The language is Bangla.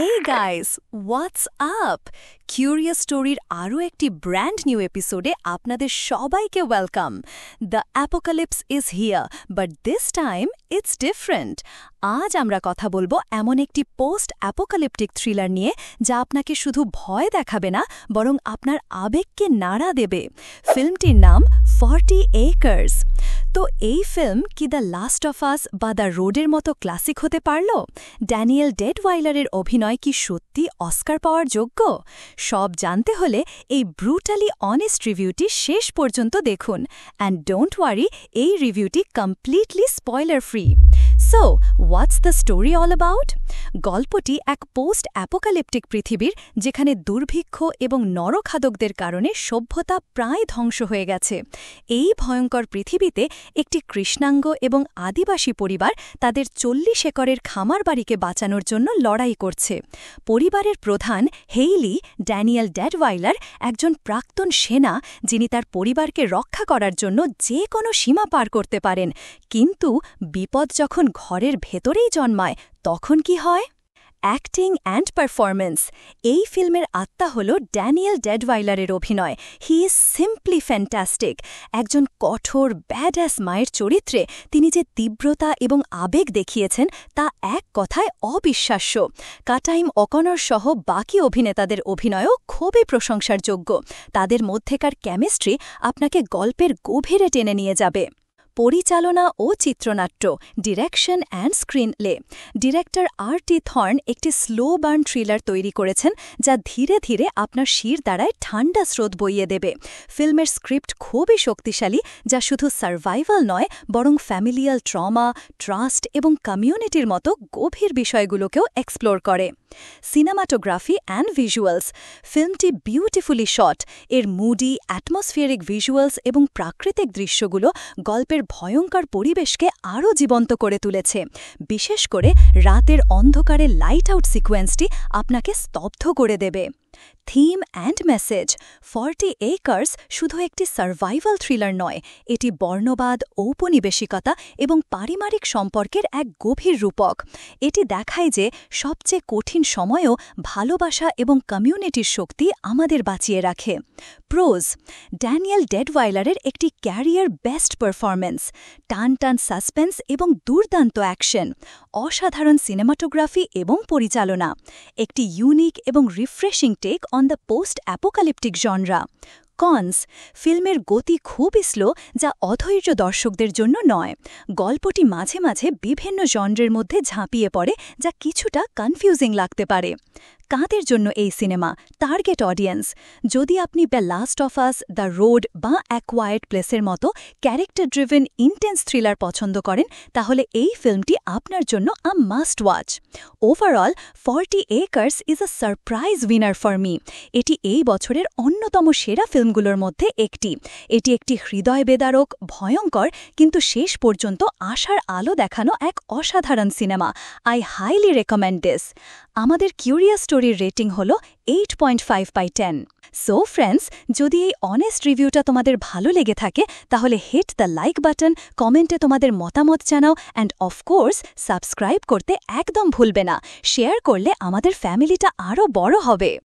Hey guys, what's up? Curious Story আরও একটি ব্র্যান্ড নিউ এপিসোডে আপনাদের সবাইকে welcome. The apocalypse is here, but this time it's different. আজ আমরা কথা বলবো এমন একটি পোস্ট অ্যাপোকালিপটিক থ্রিলার নিয়ে যা আপনাকে শুধু ভয় দেখাবে না, বরং আপনার আবেগকে নাড়া দেবে। ফিল্মটির নাম 40 Acres। তো এই ফিল্ম কি দ্য লাস্ট অফ আস বা দ্য রোডের মতো ক্লাসিক হতে পারল? ড্যানিয়েল ডেডওয়াইলারের অভিনয় কি সত্যি অস্কার পাওয়ার যোগ্য? সব জানতে হলে এই ব্রুটালি অনেস্ট রিভিউটি শেষ পর্যন্ত দেখুন। অ্যান্ড ডোন্ট ওয়ারি, এই রিভিউটি completely spoiler free. So what's the story all about? গল্পটি এক পোস্ট অ্যাপোকালিপটিক পৃথিবীর, যেখানে দুর্ভিক্ষ এবং নরখাদকদের কারণে সভ্যতা প্রায় ধ্বংস হয়ে গেছে। এই ভয়ঙ্কর পৃথিবীতে একটি কৃষ্ণাঙ্গ এবং আদিবাসী পরিবার তাদের 40 একরের খামার বাড়িকে বাঁচানোর জন্য লড়াই করছে। পরিবারের প্রধান হেইলি, ড্যানিয়েল ডেডওয়াইলার, একজন প্রাক্তন সেনা যিনি তার পরিবারকে রক্ষা করার জন্য যে কোনো সীমা পার করতে পারেন। কিন্তু বিপদ যখন ঘরের ভেতরেই জন্মায়, তখন কি হয়? Acting and performance. এই ফিল্মের আত্মা হল ড্যানিয়েল ডেডওয়াইলারের অভিনয়। He is simply fantastic. একজন কঠোর ব্যাডঅ্যাস মায়ের চরিত্রে তিনি যে তীব্রতা এবং আবেগ দেখিয়েছেন, তা এক কথায় অবিশ্বাস্য। কাটাইম অকনর সহ বাকি অভিনেতাদের অভিনয়ও খুবই প্রশংসার যোগ্য। তাদের মধ্যেকার কেমিস্ট্রি আপনাকে গল্পের গভীরে টেনে নিয়ে যাবে। পরিচালনা ও চিত্রনাট্য, direction and screenplay. Director R T. Thorne একটি স্লো বার্ন থ্রিলার তৈরি করেছেন, যা ধীরে ধীরে আপনার শির দ্বারায় ঠান্ডা স্রোত বইয়ে দেবে। ফিল্মের স্ক্রিপ্ট খুবই শক্তিশালী, যা শুধু সার্ভাইভাল নয়, বরং ফ্যামিলিয়াল ট্রমা, ট্রাস্ট এবং কমিউনিটির মতো গভীর বিষয়গুলোকেও এক্সপ্লোর করে। Cinematography and visuals. ফিল্মটি বিউটিফুলি শট। এর মুডি, অ্যাটমসফিয়ারিক ভিজুয়ালস এবং প্রাকৃতিক দৃশ্যগুলো গল্পের ভয়ঙ্কর পরিবেশকে আরও জীবন্ত করে তুলেছে। বিশেষ করে রাতের অন্ধকারে লাইট আউট সিকোয়েন্সটি আপনাকে স্তব্ধ করে দেবে। Theme and message. 40 Acres শুধু একটি সার্ভাইভাল থ্রিলার নয়, এটি বর্ণবাদ, ঔপনিবেশিকতা এবং পারিবারিক সম্পর্কের এক গভীর রূপক। এটি দেখায় যে সবচেয়ে কঠিন সময়েও ভালোবাসা এবং কমিউনিটির শক্তি আমাদের বাঁচিয়ে রাখে। প্রোজ। ড্যানিয়েল ডেডওয়াইলারের একটি ক্যারিয়ার বেস্ট পারফরমেন্স। টান টান সাসপেন্স এবং দুর্দান্ত অ্যাকশন। অসাধারণ সিনেমাটোগ্রাফি এবং পরিচালনা। একটি ইউনিক এবং refreshing take on the post apocalyptic genre. Cons. ফিল্মের গতি খুবই স্লো, যা অধৈর্য দর্শকদের জন্য নয়। গল্পটি মাঝে মাঝে বিভিন্ন জনরের মধ্যে ঝাঁপিয়ে পড়ে, যা কিছুটা কনফিউজিং লাগতে পারে। কাদের জন্য এই সিনেমা? Target audience. যদি আপনি the last of us, the road বা অ্যাকোয়ার্ড প্লেসের মতো ক্যারেক্টার ড্রিভেন ইন্টেন্স থ্রিলার পছন্দ করেন, তাহলে এই ফিল্মটি আপনার জন্য a must watch. Overall 40 Acres is a surprise winner for me. এটি এই বছরের অন্যতম সেরা ফিল্মগুলোর মধ্যে একটি। এটি একটি হৃদয় বেদারক, ভয়ঙ্কর, কিন্তু শেষ পর্যন্ত আশার আলো দেখানো এক অসাধারণ cinema. I highly recommend this. আমাদের কিউরিয়াস স্টোরির রেটিং হল 8.5/10। সো ফ্রেন্ডস, যদি এই অনেস্ট রিভিউটা তোমাদের ভালো লেগে থাকে, তাহলে হিট দ্য লাইক বাটন, কমেন্টে তোমাদের মতামত জানাও, অ্যান্ড অফকোর্স সাবস্ক্রাইব করতে একদম ভুলবে না। শেয়ার করলে আমাদের ফ্যামিলিটা আরও বড় হবে।